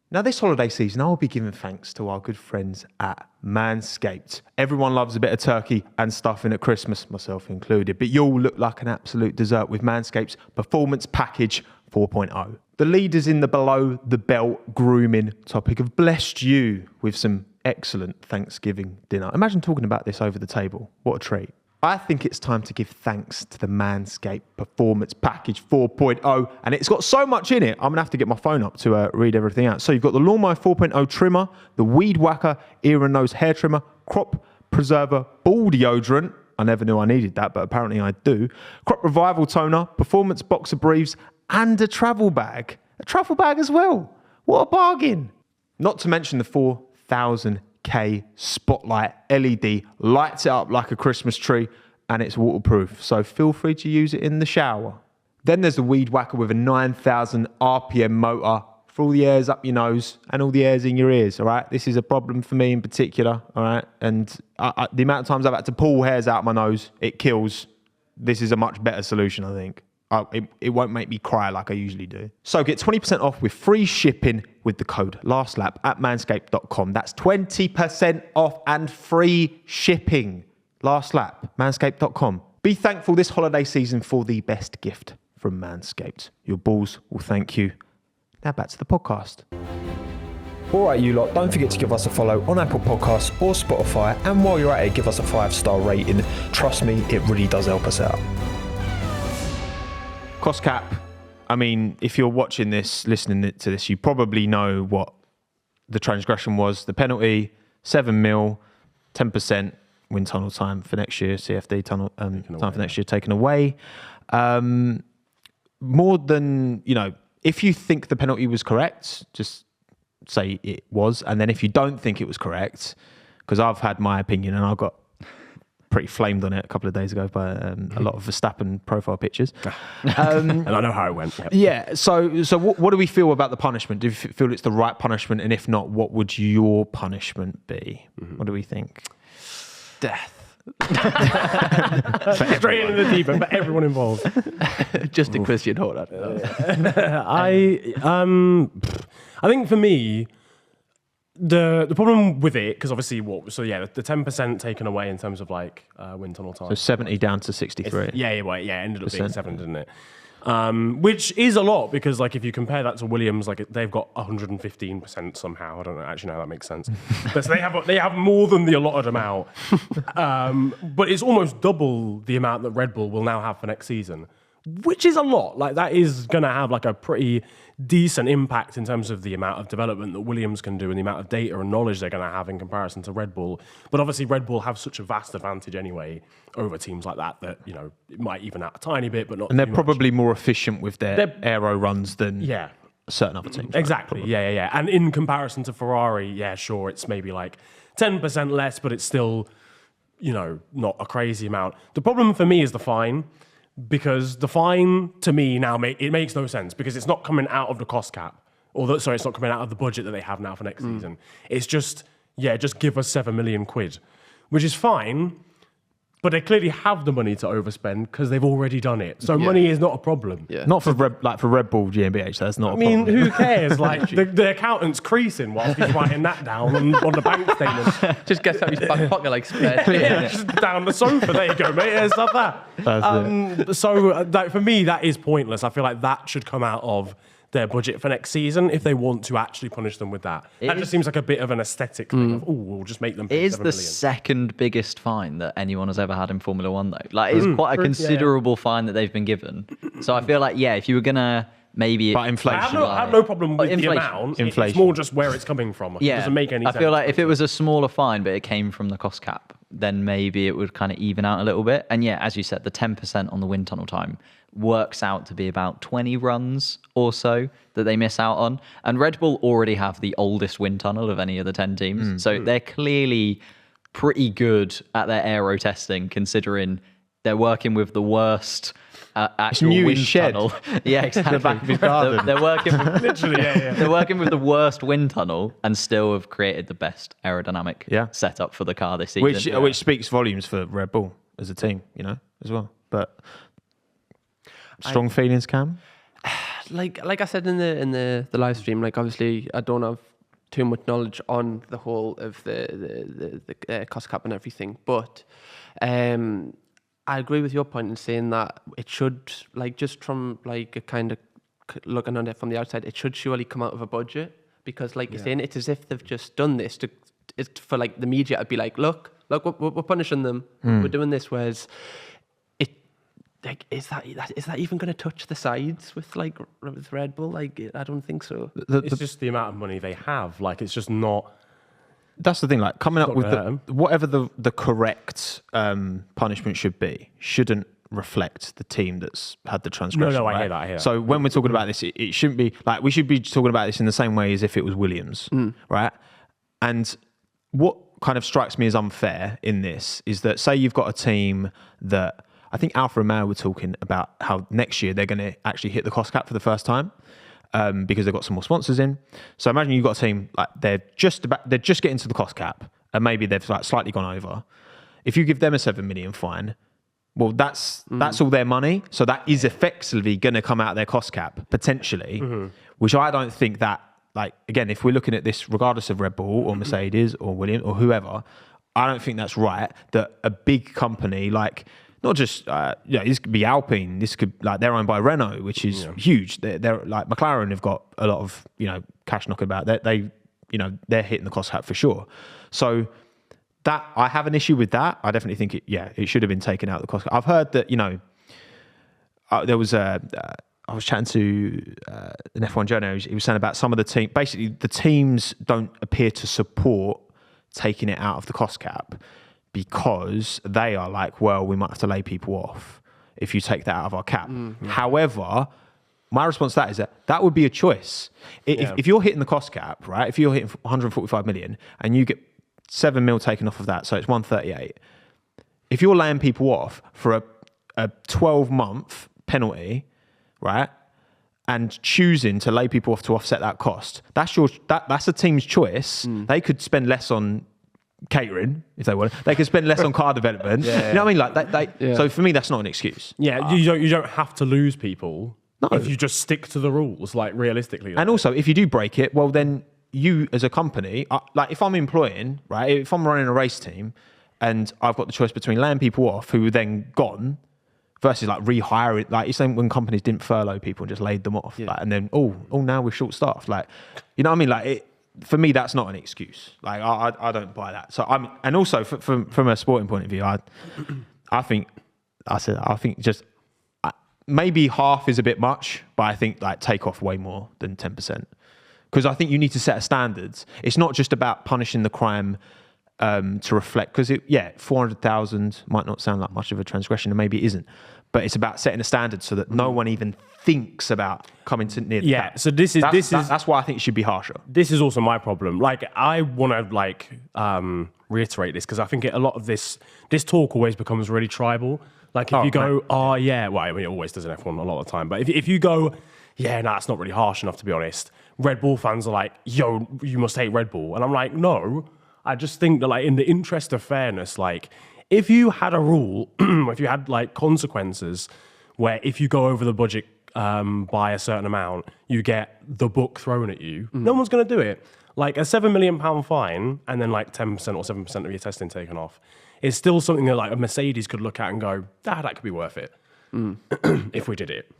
Now, this holiday season, I'll be giving thanks to our good friends at Manscaped. Everyone loves a bit of turkey and stuffing at Christmas, myself included, but you'll look like an absolute dessert with Manscaped's Performance Package 4.0. The leaders in the below-the-belt grooming topic have blessed you with some excellent Thanksgiving dinner. Imagine talking about this over the table. What a treat. I think it's time to give thanks to the Manscaped Performance Package 4.0, and it's got so much in it, I'm going to have to get my phone up to read everything out. So you've got the Lawnmower 4.0 trimmer, the Weed Whacker ear and nose hair trimmer, Crop Preserver ball deodorant. I never knew I needed that, but apparently I do. Crop Revival toner, Performance boxer briefs, and a travel bag. A travel bag as well. What a bargain. Not to mention the 4,000K Spotlight LED, lights it up like a Christmas tree, and it's waterproof, so feel free to use it in the shower. Then there's the Weed Whacker with a 9,000 RPM motor for all the hairs up your nose and all the hairs in your ears, all right? This is a problem for me in particular, all right? And the amount of times I've had to pull hairs out of my nose, it kills. This is a much better solution, I think. It won't make me cry like I usually do. So get 20% off with free shipping with the code LASTLAP at manscaped.com. That's 20% off and free shipping. LASTLAP, manscaped.com. Be thankful this holiday season for the best gift from Manscaped. Your balls will thank you. Now back to the podcast. All right, you lot, don't forget to give us a follow on Apple Podcasts or Spotify. And while you're at it, give us a 5-star rating. Trust me, it really does help us out. Cost cap. I mean, if you're watching this, listening to this, you probably know what the transgression was. The penalty, 7 mil, 10% wind tunnel time for next year, CFD tunnel time for next year taken away. More than, if you think the penalty was correct, just say it was. And then if you don't think it was correct, because I've had my opinion and I got pretty flamed on it a couple of days ago by a lot of Verstappen profile pictures. And I know how it went. Yep. Yeah, so what do we feel about the punishment? Do you feel it's the right punishment? And if not, what would your punishment be? Mm-hmm. What do we think? Death. Straight into the deep end for everyone involved. Just in Christian Horner. I think for me, the problem with it, because obviously the 10% taken away in terms of wind tunnel time. So 70 down to 63. Ended up being 7, didn't it? Which is a lot because if you compare that to Williams, they've got 115% somehow. I don't actually know how that makes sense. But so they have more than the allotted amount. But it's almost double the amount that Red Bull will now have for next season, which is a lot. That is going to have a pretty decent impact in terms of the amount of development that Williams can do and the amount of data and knowledge they're going to have in comparison to Red Bull. But obviously Red Bull have such a vast advantage anyway over teams like that it might even out a tiny bit, but not. And they're probably more efficient with their aero runs than certain other teams. Exactly. Right? Yeah. And in comparison to Ferrari, sure, it's maybe 10% less, but it's still, not a crazy amount. The problem for me is the fine. Because the fine, to me, now it makes no sense because it's not coming out of the cost cap. It's not coming out of the budget that they have now for next season. It's just give us 7 million quid, which is fine, but they clearly have the money to overspend because they've already done it. So money is not a problem. Yeah. Not for Red Bull GmbH, that's not a problem. Who cares? The accountant's creasing whilst he's writing that down on the bank statement. Just gets out his back pocket spare. Just down the sofa. There you go, mate. It's not that. So for me, that is pointless. I feel like that should come out of their budget for next season if they want to actually punish them with that. That just seems like a bit of an aesthetic thing of, we'll just make them pay 7 million. It is the second biggest fine that anyone has ever had in Formula One, though. It's quite a considerable fine that they've been given. So I feel if you were going to maybe... But inflation. I have no problem with the amount. Inflation. It's more just where it's coming from. It doesn't make any sense. I feel if it was a smaller fine, but it came from the cost cap, then maybe it would kind of even out a little bit. And as you said, the 10% on the wind tunnel time works out to be about 20 runs or so that they miss out on. And Red Bull already have the oldest wind tunnel of any of the 10 teams. So they're clearly pretty good at their aero testing, considering they're working with the worst actual wind tunnel. Yeah, exactly. The back of his garden. They're working with, literally, They're working with the worst wind tunnel and still have created the best aerodynamic setup for the car this season. Which speaks volumes for Red Bull as a team, as well. But strong feelings, Cam? like I said in the live stream, like obviously I don't have too much knowledge on the whole of the cost cap and everything, but I agree with your point in saying that it should, like, just from like a kind of looking on it from the outside, it should surely come out of a budget, because like you're saying, it's as if they've just done this for like the media to be like, look, we're punishing them, we're doing this, whereas it, like, is that even going to touch the sides with Red Bull? Like, I don't think so. It's just the amount of money they have. Like, it's just not. That's the thing. Like, coming up with whatever the correct punishment should be shouldn't reflect the team that's had the transgression. No, right? I hear that. So when we're talking about this, it shouldn't be like, we should be talking about this in the same way as if it was Williams, right? And what kind of strikes me as unfair in this is that, say you've got a team that, I think Alfa Romeo were talking about how next year they're going to actually hit the cost cap for the first time, because they've got some more sponsors in. So imagine you've got a team like they're just getting to the cost cap, and maybe they've like slightly gone over. If you give them a 7 million fine, well, that's all their money. So that is effectively going to come out of their cost cap potentially, which I don't think that, like, again, if we're looking at this regardless of Red Bull or Mercedes or Williams or whoever, I don't think that's right that a big company like, not just, this could be Alpine, this could, like, they're owned by Renault, which is huge. They're like, McLaren have got a lot of, cash knocking about. They're hitting the cost cap for sure. So that, I have an issue with that. I definitely think it should have been taken out of the cost cap. I've heard that, there was I was chatting to an F1 journalist. He was saying about some of the team. Basically, the teams don't appear to support taking it out of the cost cap because they are like, well, we might have to lay people off if you take that out of our cap. However, my response to that is that would be a choice. If you're hitting the cost cap, right? If you're hitting 145 million and you get 7 mil taken off of that, so it's 138. If you're laying people off for a 12-month penalty, right, and choosing to lay people off to offset that cost, that's a team's choice. They could spend less on catering if they want. They could spend less on car development. You know what I mean? So for me, that's not an excuse. Yeah, you don't have to lose people if you just stick to the rules, like, realistically. And also, if you do break it, well, then you as a company, like, if I'm employing, right, if I'm running a race team and I've got the choice between laying people off who are then gone versus like rehiring, like, you're saying when companies didn't furlough people and just laid them off, like, and then now we're short staffed, like, you know what I mean? Like, for me, that's not an excuse. Like, I don't buy that. So and also from a sporting point of view, I think just maybe half is a bit much, but I think, like, take off way more than 10%. Because I think you need to set a standards. It's not just about punishing the crime to reflect, because 400,000 might not sound like much of a transgression, and maybe it isn't, but it's about setting a standard so that no one even thinks about coming to near the cap. So that's why I think it should be harsher. This is also my problem. Like, I want to reiterate this, because I think a lot of this talk always becomes really tribal. Like, if you go, well, I mean, it always does in F1 a lot of the time, but if you go, that's not really harsh enough, to be honest. Red Bull fans are like, yo, you must hate Red Bull. And I'm like, no, I just think that, like, in the interest of fairness, like, if you had a rule, if you had, like, consequences where if you go over the budget by a certain amount, you get the book thrown at you, no one's going to do it. Like, a £7 million fine and then, like, 10% or 7% of your testing taken off is still something that, like, a Mercedes could look at and go, that could be worth it if we did it.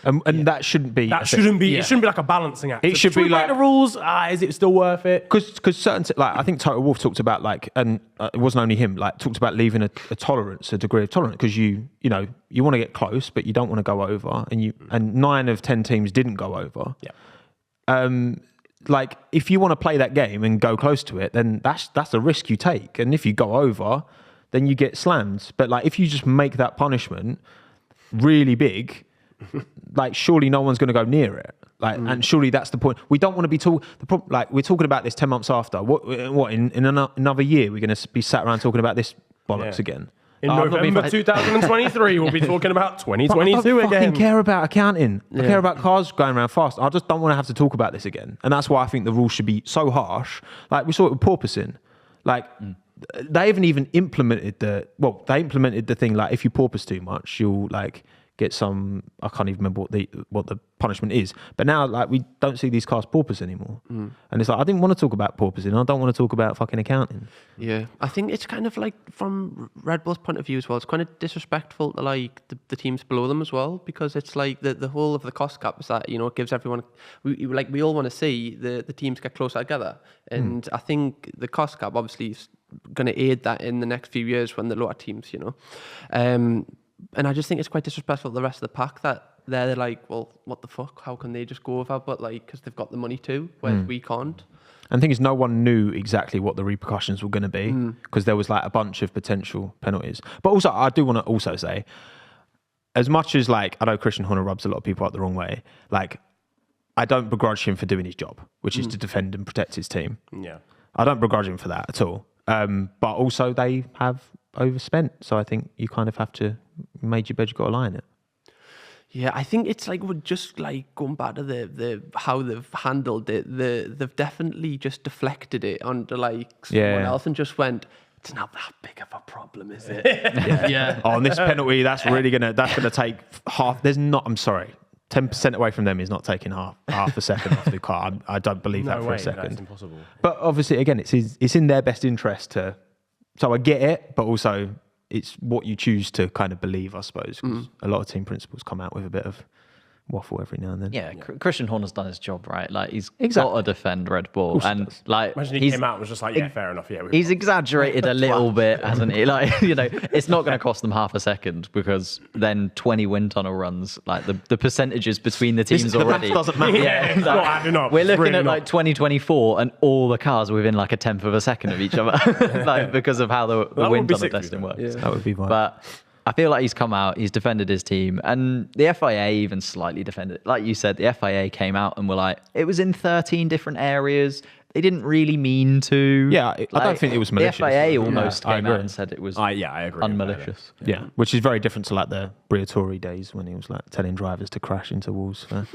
And that shouldn't be. It shouldn't be like a balancing act. It should be like the rules. Is it still worth it? Because certain, like, I think Toto Wolff talked about, like, and it wasn't only him. Like, talked about leaving a degree of tolerance, because you want to get close, but you don't want to go over. And 9 of 10 teams didn't go over. Yeah. Like, if you want to play that game and go close to it, then that's a risk you take. And if you go over, then you get slammed. But, like, if you just make that punishment really big, like, surely no one's going to go near it. Like, and surely that's the point. We don't want to be like, we're talking about this 10 months after. What in another year we're going to be sat around talking about this bollocks again? In November 2023, we'll be talking about 2022 again. I fucking care about accounting. I care about cars going around fast. I just don't want to have to talk about this again. And that's why I think the rules should be so harsh. Like, we saw it with porpoising. Like, they haven't even implemented they implemented the thing, like, if you porpoise too much, you'll, like, get some. I can't even remember what the punishment is. But now, like, we don't see these cars porpoise anymore, and it's like I didn't want to talk about porpoising. I don't want to talk about fucking accounting. Yeah, I think it's kind of like from Red Bull's point of view as well. It's kind of disrespectful to like the teams below them as well, because it's like the whole of the cost cap is that, you know, it gives everyone. We all want to see the teams get closer together, and I think the cost cap obviously is going to aid that in the next few years when the lower teams, you know. And I just think it's quite disrespectful to the rest of the pack that they're like, well, what the fuck? How can they just go over? But like, because they've got the money too, whereas we can't. And the thing is, no one knew exactly what the repercussions were going to be, because there was like a bunch of potential penalties. But also, I do want to also say, as much as like, I know Christian Horner rubs a lot of people up the wrong way, like, I don't begrudge him for doing his job, which is to defend and protect his team. Yeah. I don't begrudge him for that at all. But also they have overspent. So I think you kind of have to, made your bed, you got to lie in it. Yeah, I think it's like we're just like going back to the how they've handled it. They've definitely just deflected it onto like someone else and just went, it's not that big of a problem, is it? Yeah. Oh, and this penalty, that's gonna take half. I'm sorry. 10% away from them is not taking half a second off the car. I don't believe that for a second. That's impossible. But obviously, again, it's in their best interest to. So I get it, but also it's what you choose to kind of believe, I suppose. Because a lot of team principals come out with a bit of waffle every now and then. Yeah, Christian Horner's done his job, right? Like, he's Exactly. got to defend Red Bull, and like, Imagine he came out and was just like, yeah, fair enough. Yeah, he's exaggerated a little bit, hasn't he? Like, you know, it's not going to cost them half a second, because then 20 wind tunnel runs, like the percentages between the teams already doesn't matter. yeah, it's not adding up. We're looking Really at not. like 2024, and all the cars are within like a tenth of a second of each other, like because of how the would wind be tunnel sick to be testing fair. works. That would be fine. But I feel like he's come out, he's defended his team, and the FIA even slightly defended it. Like you said, the FIA came out and were like, it was in 13 different areas. They didn't really mean to. Yeah, I don't think it was malicious. The FIA almost I came agree. out and said it was I agree. unmalicious. Yeah, which is very different to like the Briatore days when he was like telling drivers to crash into walls for